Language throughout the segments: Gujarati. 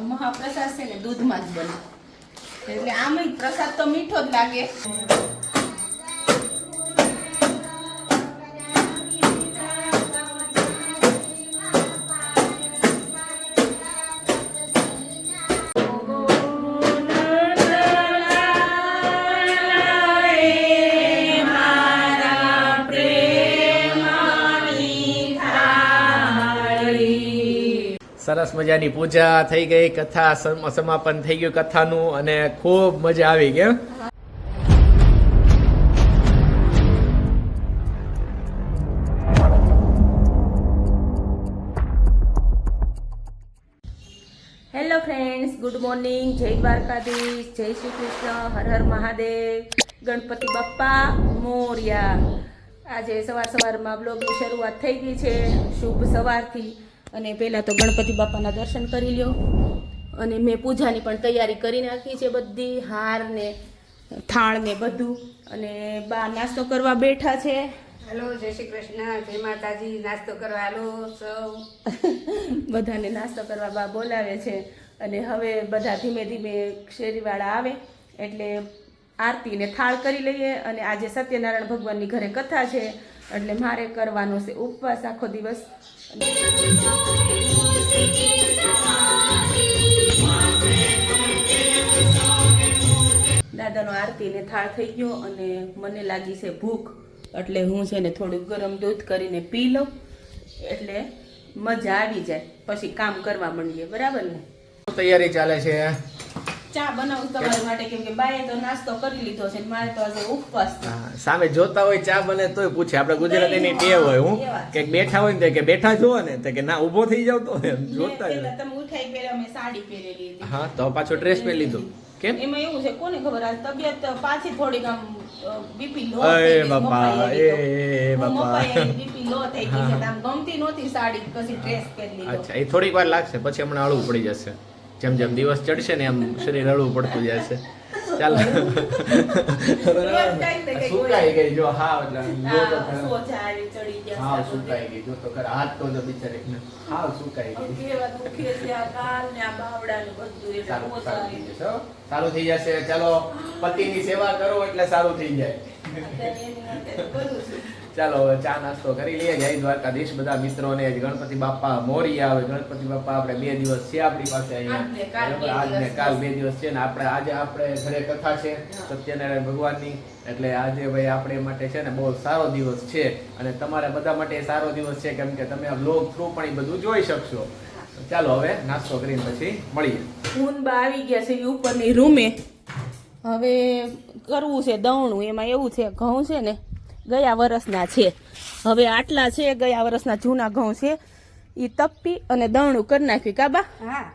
મહાપ્રસાદ છે ને દૂધમાં જ બને, એટલે આમ પ્રસાદ તો મીઠો જ લાગે. સરસ મજાની પૂજા થઈ ગઈ, કથા સમાપન થઈ ગયું કથાનું, અને ખૂબ મજા આવી ગઈ. હેલો ફ્રેન્ડ્સ, ગુડ મોર્નિંગ, જય દ્વારકાધીશ, જય શ્રી કૃષ્ણ, હર હર મહાદેવ, ગણપતિ બાપ્પા મોર્યા. આજે સવારમાં બ્લોગની શરૂઆત થઈ ગઈ છે, શુભ સવારથી. અને પહેલાં તો ગણપતિ બાપાના દર્શન કરી લ્યો, અને મેં પૂજાની પણ તૈયારી કરી નાખી છે, બધી હાર ને થાળ ને બધું. અને બા નાસ્તો કરવા બેઠા છે. હેલો, જય શ્રી કૃષ્ણ, જય માતાજી. નાસ્તો કરવા હાલો સૌ. બધાને નાસ્તો કરવા બા બોલાવે છે. અને હવે બધા ધીમે ધીમે શેરીવાળા આવે એટલે આરતી ને થાળ કરી લઈએ. અને આજે સત્યનારાયણ ભગવાનની ઘરે કથા છે, એટલે મારે કરવાનો છે ઉપવાસ આખો દિવસ. દાદાનો આરતી ને થાળ થઈ ગયો, અને મને લાગી છે ભૂખ, એટલે હું છે ને થોડું ગરમ દૂધ કરીને પી લઉં, એટલે મજા આવી જાય, પછી કામ કરવા માંડીએ. બરાબર ને? તૈયારી ચાલે છે. ચા બનાવું તમારા માટે, કેમ કે બાએ તો નાસ્તો કરી લીધો છે, મારે તો આજે ઉપવાસ છે. સામે જોતા હોય ચા બને તોય પૂછે. આપણે ગુજરાતીની ટેવ હોય, હું કે બેઠા હોય ને કે બેઠા છો ને, તો કે ના ઊભો થઈ જાવ, તો એમ જોતા જ. તમે ઉઠાઈ પહેલા મેં સાડી પહેરેલી હતી. હા, તો પાછો ડ્રેસ પહેરી લીધો. કેમ? એમાં એવું છે, કોને ખબર, આ તબિયત પાછી થોડીક આમ બીપી લો એ થઈ ગઈ. બાપા, એ બાપા. બીપી લો થઈ ગઈ છે, આમ ગમતી નહોતી સાડી, પછી ડ્રેસ પહેરી લીધો. અચ્છા, એ થોડીક વાર લાગશે, પછી હમણાં હળવું પડી જશે. જેમ જેમ દિવસ ચડશે ને એમ શરીર હળવું પડતું જશે. ચાલો, સુકાઈ ગઈ જો. હા, સોજારી ચડી ગયા. હા, સુકાઈ ગઈ જો. તો ખરા હાથ તો બિચારી હા સુકાઈ ગઈ. કેવા દુખે છે આ ગાલ ને આ બાવડા ને બધું, એટલે સોજારી સારું થઈ જશે. ચાલો, પતિની સેવા કરો એટલે સારું થઈ જાય. અત્યારે એની માટે કરું છું. ચાલો, હવે ચા નાસ્તો કરી લઈએ. જય દ્વારકાધીશ બધા મિત્રોને. ગણપતિ બાપ્પા મોરિયા. આવે ગણપતિ બાપ્પા આપણે 2 દિવસ છે આપણી પાસે અહીંયા. આજ ને કાલ 2 દિવસ છે ને આપણે આજે આપણે ઘરે કથા છે સત્યનારાયણ ભગવાનની, એટલે આજે ભાઈ આપણે માટે છે ને બહુ સારો દિવસ છે, અને તમારા બધા માટે સારો દિવસ છે, કેમ કે તમે આ બ્લોગ થ્રુ પણ એ બધું જોઈ શકશો. ચાલો, હવે નાસ્તો કરીને પછી મળીએ. હું બા આવી ગયા છે ઉપરની રૂમે. હવે કરવું છે દવણું. એમાં એવું છે, ઘઉં છે ને ગયા વર્ષના છે, હવે આટલા છે, ગયા વર્ષના જૂના ઘઉં છે, એ તપી અને દવણું કરી નાખ્યું. કાબા? હા,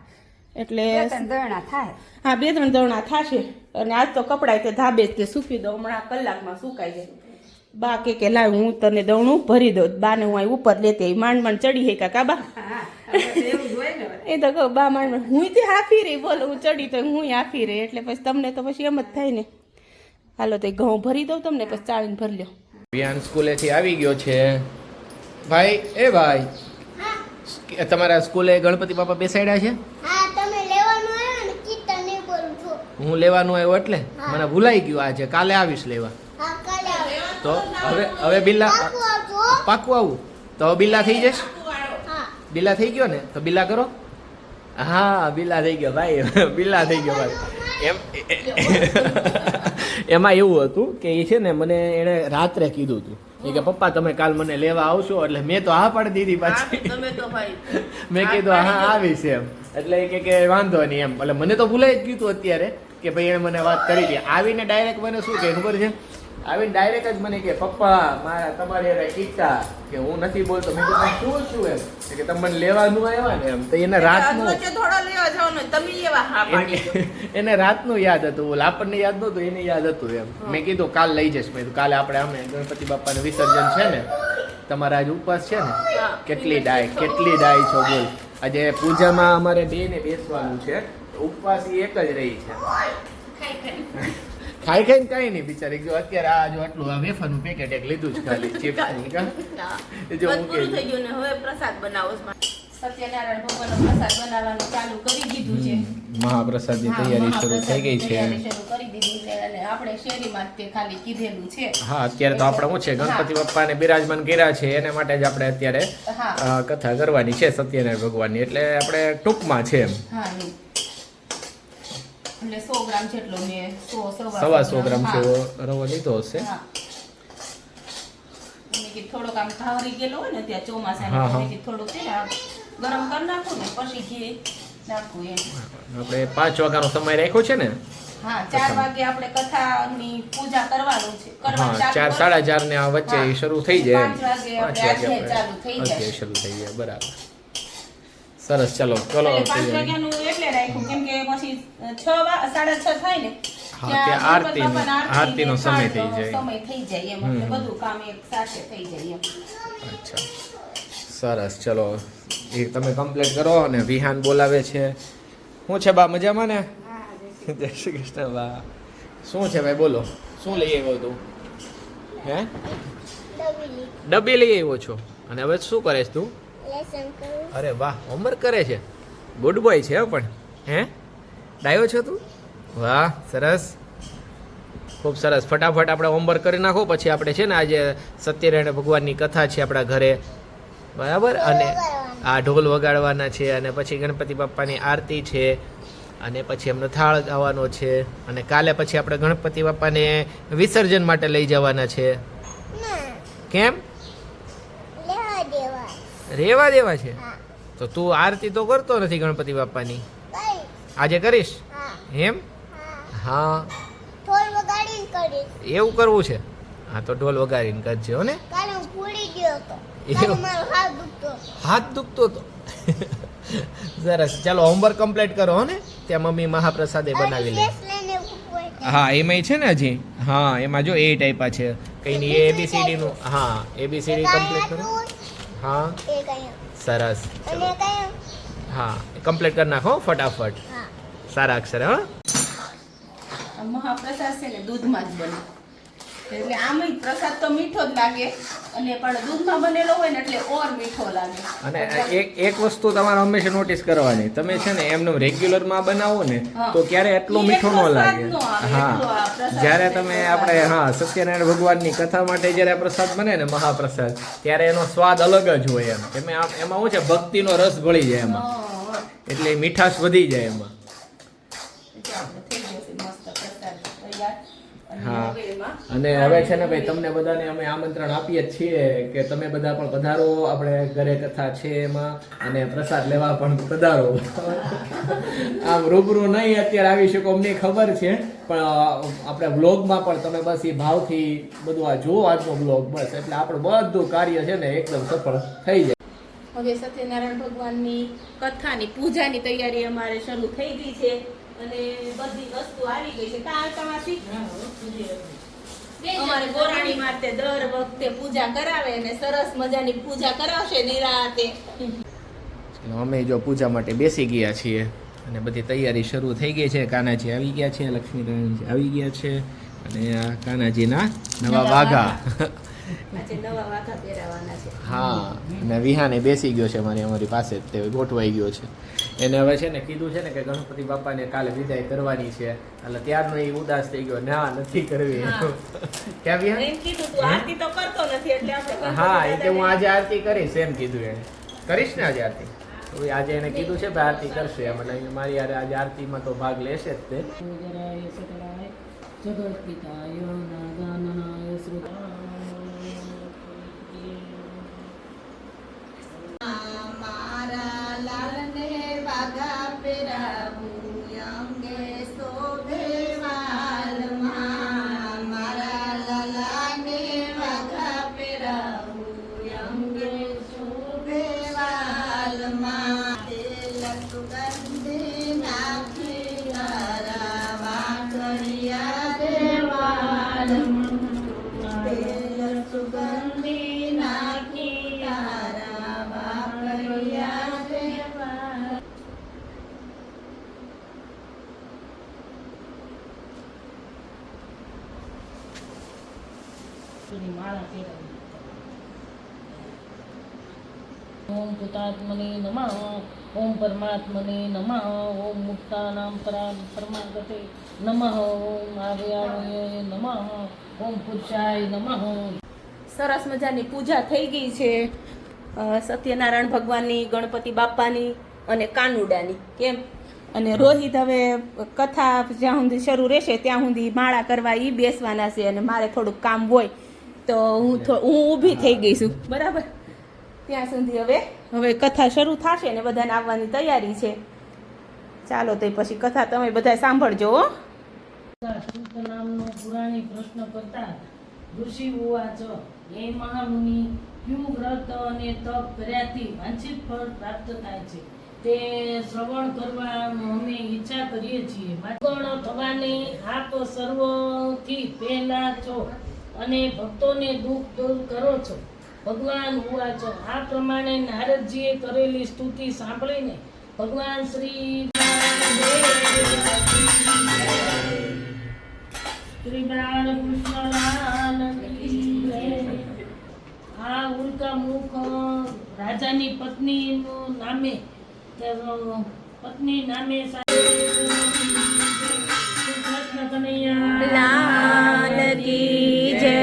એટલે 2-3 દરણા થાય. હા, 2-3 દવણા થશે. અને આજ તો કપડાય તે ધાબે જ તે સૂકી દઉં, હમણાં કલાકમાં સુકાઈ જાય. બા કે લાવ હું તને દવણું ભરી દઉં. બાને હું અહીં ઉપર લેતી માંડ ચડી હે કાબા. હા, એવું જ હોય ને. એ તો કહું બા માંડ હું તે હાફી રહી, બોલો હું ચડી તો હું હાફી રહી, એટલે પછી તમને તો પછી એમ જ થાય ને. હાલો, તો ઘઉં ભરી દઉં તમને, પછી ચાળીને ભરી લો. બિયાન સ્કૂલેથી આવી ગયો છે ભાઈ. એ ભાઈ, તમારા સ્કૂલે ગણપતિ બાપા બેસાડ્યા છે? હા, તમે લેવાનું આવ્યો ને કીટા નહીં બોલું છો. હું લેવાનું આવ્યો એટલે મને ભૂલાઈ ગયું. આજે કાલે આવીશ લેવા. હા, કાલે આવો. તો હવે બિલ્લા પાકું આવજો. પાકું આવું તો બિલ્લા થઈ જશે. હા. બિલ્લા થઈ ગયો ને તો બિલ્લા કરો. હા, બિલ્લા થઈ ગયો ભાઈ. બિલ્લા થઈ ગયો ભાઈ. એમાં એવું હતું કે એ છે ને મને એને રાત્રે કીધું હતું કે પપ્પા તમે કાલ મને લેવા આવશો, એટલે મેં તો હા પાડી દીધી પાછી. તમે તો ભાઈ મેં કીધું હા આવીશ એમ, એટલે એ કે વાંધો નહીં એમ. એટલે મને તો ભૂલાઈ જ ગયું અત્યારે કે ભાઈ એને મને વાત કરી હતી. આવીને ડાયરેક્ટ મને શું કહે ખબર છે? આવીને ડાયરેક્ટ જ મને કે પપ્પા મારા તમારી એને કીધા કે હું નથી બોલતો. મેં કીધું શું એમ કે તમે મને લેવાનું આવ્યા ને એમ. તો એને રાતનું થોડો લેવા જાવ ને તમે એવા હા પાડી દો. એને રાતનું યાદ હતું, આપણને યાદ નહોતું, એને યાદ હતું એમ. મેં કીધું કાલ લઈ જઈશ. મેં કીધું કાલે આપણે અમે ગણપતિ બાપાનું વિસર્જન છે ને, તમારા આજે ઉપવાસ છે ને, કેટલી ડાય છો બોલ. આજે પૂજામાં અમારે 2 ને બેસવાનું છે, ઉપવાસ એક જ રહી છે. ખાઈ ખાઈને કઈ નહીં બિચારી. જો અત્યારે આ જો આટલું આ વેફરનું પેકેટ એક લીધું છે ખાલી ચિપ્સ. જો હું પૂરું થઈ ગયું ને હવે પ્રસાદ બનાવો. સત્યનારાયણ ભગવાનનો પ્રસાદ બનાવવાનું ચાલુ કરી દીધું છે. મહાપ્રસાદની હા, તૈયારી શરૂ થઈ ગઈ છે. તૈયારી શરૂ કરી દીધી છે અને આપણે શેરીમાં જ તે ખાલી કીધેલું છે. હા, અત્યારે તો આપણે શું છે ગણપતિ બાપ્પાને બિરાજમાન કર્યા છે એને માટે જ આપણે અત્યારે હા. કથા કરવાની છે સત્યનારાયણ ભગવાનની, એટલે આપણે ટૂંકમાં છે એમ. હા એમ. એટલે 100 ગ્રામ જેટલો મેં 100 ગ્રામ જેવો રવો લીધો હશે. હા. મેં કીધું થોડોક આમ ઘાવરી ગયેલો હોય ને ત્યાં હા, ચોમાસામાં હા. મેં કીધું થોડુંક છે ને આમ ગરમ કરી નાખું ને પછી ઘી નાખવું એમ. આપણે 5 વાગ્યાનો સમય રાખ્યો છે ને. હા 4 વાગે આપણે કથાની પૂજા કરવાનું છે. કરવાનું હા, ચાલુ 4 કરવાનું. 4:30 ને આ વચ્ચે હા. શરૂ થઈ જાય એમ. 5 વાગે આપણે અધ્યાય ચાલુ થઈ જાય. અધ્યાય શરૂ થઈ જાય, બરાબર. સરસ, ચલો ચલો એટલે 5 વાગ્યાનું એટલે રાખ્યું કેમ કે પછી 6:30 થાય ને હા, ત્યાં ત્યાં આરતી- ગણપત બાપાના આરતીનો સમય થઈ જાય. સમય થઈ જાય એમ એટલે બધું કામ એક સાથે થઈ જાય એમ. અચ્છા, સરસ, ચલો એ તમે કમ્પ્લીટ કરો. અને વિહાન બોલાવે છે. શું છે બા, મજામાં ને? જય શ્રી કૃષ્ણ બા. શું છે ભાઈ, બોલો, શું લઈ આવ્યો તું? હે, ડબલી ડબ્બી લઈ આવ્યો છો? અને હવે શું કરે છે તું? લેસન કરું. અરે વાહ, હોમવર્ક કરે છે. ગુડ બોય છે હો. પણ હે, ડાયો છો તું? વાહ, સરસ, ખૂબ સરસ. ફટાફટ આપણે હોમવર્ક કરી નાખો, પછી આપણે છે ને આજે સત્યનારાયણ ભગવાનની કથા છે આપણા ઘરે, બરાબર. અને આ ઢોલ વગાડવાના છે, અને પછી ગણપતિ બાપ્પાની આરતી છે, અને પછી એમનો થાળ ગાવાનો છે, અને કાલે પછી આપણે ગણપતિ બાપ્પાને વિસર્જન માટે લઈ જવાના છે. ના કેમ? લેવા દેવા. રેવા દેવા છે? હા તો તું આરતી તો કરતો નથી ગણપતિ બાપ્પાની, કઈ. આજે કરીશ હા એમ? હા હા, ઢોલ વગાડીને કરીશ. એવું કરવું છે? હા, તો ઢોલ વગાડીને કરજે હો ને. કાલે હું ભૂલી ગયો હતો. એવું? કાલે મારો હાથ દુખતો હતો. હાથ દુખતો હતો. સરસ, ચાલો હોમવર્ક કમ્પ્લીટ કરો હો ને. ત્યાં મમ્મી મહાપ્રસાદે બનાવી લે. ડ્રેસ લઈને ઊભો હતો. હા, એમાંય છે ને હજી. હા, એમાં જો 8 આપ્યા છે. કઈ નહીં, ABCD નું. હા, ABCD કમ્પ્લીટ કરો. હા, એ કઈ સરસ. અને ચલો. કઈ હા, કમ્પ્લીટ કરી નાખો ફટાફટ. હા સારા અક્ષર હા. આ મહાપ્રસાદ છે ને દૂધમાં જ બને એટલે આમય પ્રસાદ તો મીઠો જ લાગે અને પણ દૂધમાં બનેલો હોય ને એટલે ઓર મીઠો લાગે. અને એક વસ્તુ તમારે હંમેશા નોટિસ કરવાની, તમે છે ને એમનું રેગ્યુલરમાં બનાવો ને હા. તો ક્યારે એટલો ઈ મીઠો ન એટલો સ્વાદ લાગે. ન આવે, હા, એટલો આ પ્રસાદ જ્યારે એટલો તમે સ્વાદ આપણે આવે. સત્યનારાયણ ભગવાનની કથા માટે જ્યારે પ્રસાદ બને ને મહાપ્રસાદ, ત્યારે એનો સ્વાદ અલગ જ હોય એમ. એમાં શું છે, ભક્તિનો રસ ભળી જાય એમાં, હા, એટલે મીઠાશ વધી જાય એમાં. એટલે આપણે થઈ જશે મસ્ત પ્રસાદ તૈયાર. અને હા. હવે એમાં અને હવે છે ને ભાઈ તમને બધાને અમે આમંત્રણ આપીએ જ છીએ કે તમે બધા પણ પધારો. આપણે ઘરે કથા છે એમાં, અને પ્રસાદ લેવા પણ પધારો. આમ રૂબરૂ નહીં અત્યારે આવી શકો અમને ખબર છે, પણ આપણે બ્લોગમાં પણ તમે બસ એ ભાવથી બધું આ જુઓ આજનો બ્લોગ, બસ એટલે આપણું બધું કાર્ય છે ને એકદમ સફળ થઈ જાય. હવે સત્યનારાયણ ભગવાનની કથાની પૂજાની તૈયારી અમારે શરૂ થઈ ગઈ છે અને બધી વસ્તુ આવી ગઈ છે. કાં તમારી અમારે ગોરાણી માતે દર વખતે પૂજા કરાવે અને સરસ મજાની પૂજા કરાવશે નિરાતે. અમે જો પૂજા માટે બેસી ગયા છીએ અને બધી તૈયારી શરૂ થઈ ગઈ છે. કાનાજી આવી ગયા છે, લક્ષ્મીનારાયણજી આવી ગયા છે, અને આ કાનાજીના નવા વાઘા. આજે નવા વાઘા પહેરાવાના છે. હા, અને વિહાને બેસી ગયો છે અમારી પાસે જ, તે ગોઠવાઈ ગયો છે. એને હવે છે ને કીધું છે ને કે ગણપતિ બાપાને કાલે વિદાય કરવાની છે, એટલે ત્યારનો એ ઉદાસ થઈ ગયો, ના નથી કરવી. હા. ક્યાં વિહાન? એમ કીધું તું આરતી તો કરતો નથી એટલે આપણે ગણપતિ હા, એ કે હું દાદાને- આજે આરતી કરીશ એમ કીધું એને. કરીશ ને આજે આરતી? હવે આજે એને કીધું છે ભાઈ આરતી કરશે એમ, એટલે મારી યારે આજે આરતીમાં તો ભાગ લેશે જ તે. જગરાય સકલાય જગત્પિતાય નાદાનનાય શ્રુતાય મારા લાલને વાઘા પહેરાવું અંગે શોભે વાલમાં. મારા લાલાને વાઘા પહેરાવું અંગે શોભે વાલમાં. તેલ સુગંધી નાખી મારા વાઘડિયા રે વાલમાં. તેલ સુગંધી નાખી તારા વાઘડિયા રે વાલમાં. માળા પહેરાવી ઓમ ભૂતાત્મને નમઃ ઓમ પરમાત્મને નમઃ ઓમ મુક્તાનામ પરમાગતે નમઃ ઓમ આવ્યાવયે નમઃ ઓમ પુરુષાય નમઃ. સરસ મજાની પૂજા થઈ ગઈ છે સત્યનારાયણ ભગવાનની, ગણપતિ બાપાની અને કાનુડાની. કેમ? અને રોહિત હવે કથા જ્યાં સુધી શરૂ રહેશે ત્યાં સુધી માળા કરવા એ બેસવાના છે અને મારે થોડુંક કામ હોય તો હું ઊભી થઈ ગઈ છું. બરાબર, ત્યાં સુધી હવે કથા શરૂ થશે ને બધાને આવવાની તૈયારી છે. ચાલો તો પછી કથા તમે બધા સાંભળજો હો. શુદ્ધ નામનો પુરાણી પ્રશ્ન કરતા ઋષિ ઉવાચ, હે મહામુનિ, ક્યુ વ્રત અને તપ કર્યાથી વાંછિત ફળ પ્રાપ્ત થાય છે તે શ્રવણ કરવા અમે ઈચ્છા કરીએ છીએ. ગણ થવાની આપ સર્વથી પહેલા છો અને ભક્તોને દુઃખ દૂર કરો છો. ભગવાન ઉવાચ, આ પ્રમાણે નારદજીએ કરેલી સ્તુતિ સાંભળીને ભગવાન શ્રી બાલકૃષ્ણલાલ કી જય. આ ઉલ્કા મુખ રાજાની પત્ની નામે લાલ કી જય.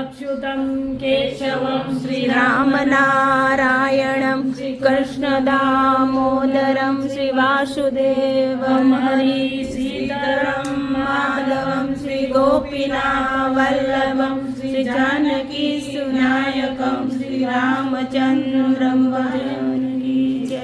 અચ્યુતમ કેશવમ શ્રી રામ નારાયણમ કૃષ્ણ દામોદરમ શ્રી વાસુદેવમ હરિ સીતારામ માધવમ શ્રી ગોપીના વલ્લભમ શ્રી જાનકી સુનાયકમ શ્રી રામચંદ્રમ કી જય.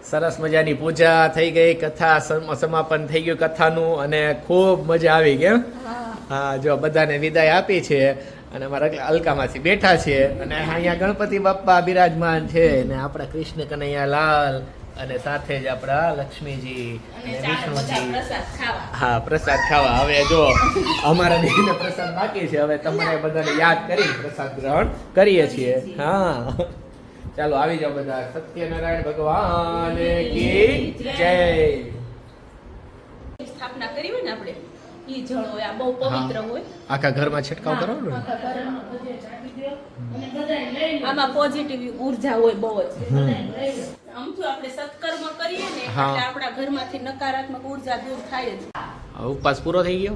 સરસ મજાની પૂજા થઈ ગઈ, કથા સમાપન થઈ ગયું કથાનું અને ખૂબ મજા આવી. કેમ? હા, જો બધાને વિદાય આપી છે અને અમારા અલકામાંથી બેઠા છે અને અહીંયા ગણપતિ બાપ્પા બિરાજમાન છે ને આપણા કૃષ્ણ કનૈયા લાલ અને સાથે જ આપણા લક્ષ્મીજી અને વિષ્ણુજી. હા, પ્રસાદ ખાવા. હવે જો અમારા બેને પ્રસાદ બાકી છે, હવે તમને બધાને યાદ કરી પ્રસાદ ગ્રહણ કરીએ છીએ. હા, ચાલો આવી જાઓ બધા. સત્યનારાયણ ભગવાન કી જય. સ્થાપના કરી હોય ને આપણે ઈ જળ હોય, આ બહુ પવિત્ર હોય. આખા ઘરમાં છંટકાવ કરો ને. આખા ઘરમાં બધે છાંટી દો અને બધાય લઈ લો. આમાં પોઝિટિવ ઉર્જા હોય બહુ જ. આમ તો આપણે સત્કર્મ કરીએ ને હા. એટલે આપણા ઘરમાંથી નકારાત્મક ઉર્જા દૂર થાય જ. ઉપવાસ પૂરો થઈ ગયો?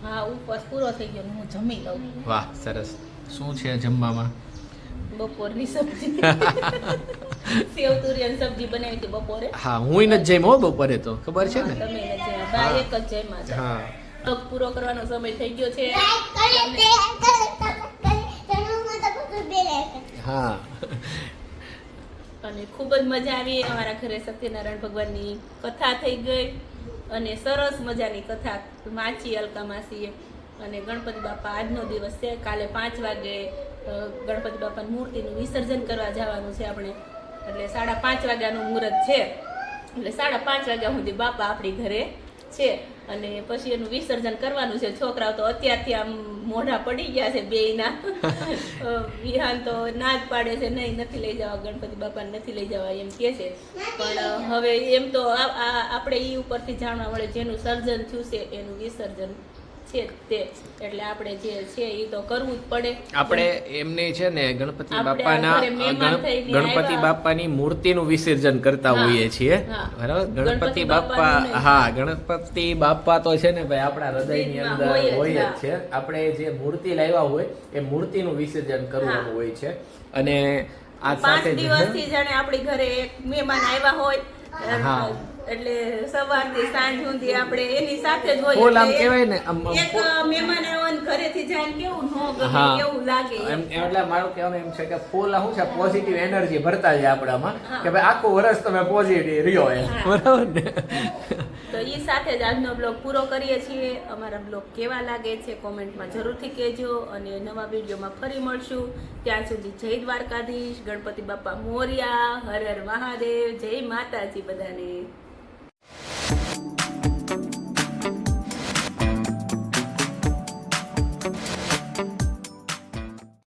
હા, ઉપવાસ પૂરો થઈ ગયો ને હું જમી લઉં. વાહ, સરસ. શું છે જમવામાં? બપોરની સબ્જી સેવ તુરિયાની સબ્જી બનાવી હતી બપોરે. હા, હું નથી જમ્યો હો બપોરે તો, ખબર છે ને? તમે ને જે બા એક જ જમ્યા છે. હા. વ્લોગ પૂરો કરવાનો સમય થઈ ગયો છે. હા. અને ખૂબ જ મજા આવી. અમારા ઘરે સત્યનારાયણ ભગવાનની કથા થઈ ગઈ અને સરસ મજાની કથા વાંચી અલકા માસીએ. અને ગણપતિ બાપા આજનો દિવસ છે. કાલે 5 વાગે ગણપતિ બાપાની મૂર્તિનું વિસર્જન કરવા જવાનું છે આપણે. એટલે 5:30 વાગ્યાનું મુહૂર્ત છે. એટલે 5:30 વાગ્યા સુધી બાપા આપણી ઘરે છે. અને પછી એનું વિસર્જન કરવાનું છે. છોકરાઓ તો અત્યારથી આમ મોઢા પડી ગયા છે બેયના. વિહાન તો ના જ પાડે છે, નહીં નથી લઈ જવા, ગણપતિ બાપાને નથી લઈ જવા એમ કહે છે. પણ હવે એમ તો આપણે એ ઉપરથી જાણવા મળે જેનું સર્જન થયું છે એનું વિસર્જન છે તે. એટલે આપણે જે છે એ તો કરવું જ પડે. આપણે એમને છે ને ગણપતિ આપણે બાપાના ઘરે મહેમાન થઈને ગણપતિ આવ્યા. બાપાની મૂર્તિનું વિસર્જન કરતા હા, હોઈએ છીએ. હા. બરાબર? ગણપતિ ગણપતિ બાપા, બાપાનું નહીં. હા, ગણપતિ બાપા તો છે ને ભાઈ આપણા હૃદયની દિલમાં અંદર હોય જ, હોય જ હા. છે. આપણે જે મૂર્તિ લાવ્યા હોય એ મૂર્તિનું વિસર્જન કરવાનું હા. હોય છે. અને આ 5 સાથે દિવસથી જાણે આપણી ઘરે એક મહેમાન આવ્યા હોય. હા. એટલે સવારથી સાંજ સુધી આપણે એની સાથે જ હોય. ફૂલ આમ એટલે કહેવાય ને, આમ એક મહેમાન આવ્યો ને ઘરેથી જાય કેવું ન ગમે, હા. કેવું લાગે. એટલે મારું કહેવાનું એમ છે કે ફૂલ શું છે, પોઝિટિવ એનર્જી ભરતા જાય આપણામાં હા. કે ભાઈ આખું વર્ષ તમે પોઝિટિવ રહ્યો એમ. હા. બરાબર ને? તો એ સાથે જ આજનો બ્લોગ પૂરો કરીએ છીએ. અમારા બ્લોગ કેવા લાગે છે કોમેન્ટમાં જરૂરથી કહેજો. અને નવા વિડીયોમાં ફરી મળશું. ત્યાં સુધી જય દ્વારકાધીશ, ગણપતિ બાપા મોર્યા, હર હર મહાદેવ, જય માતાજી બધાને.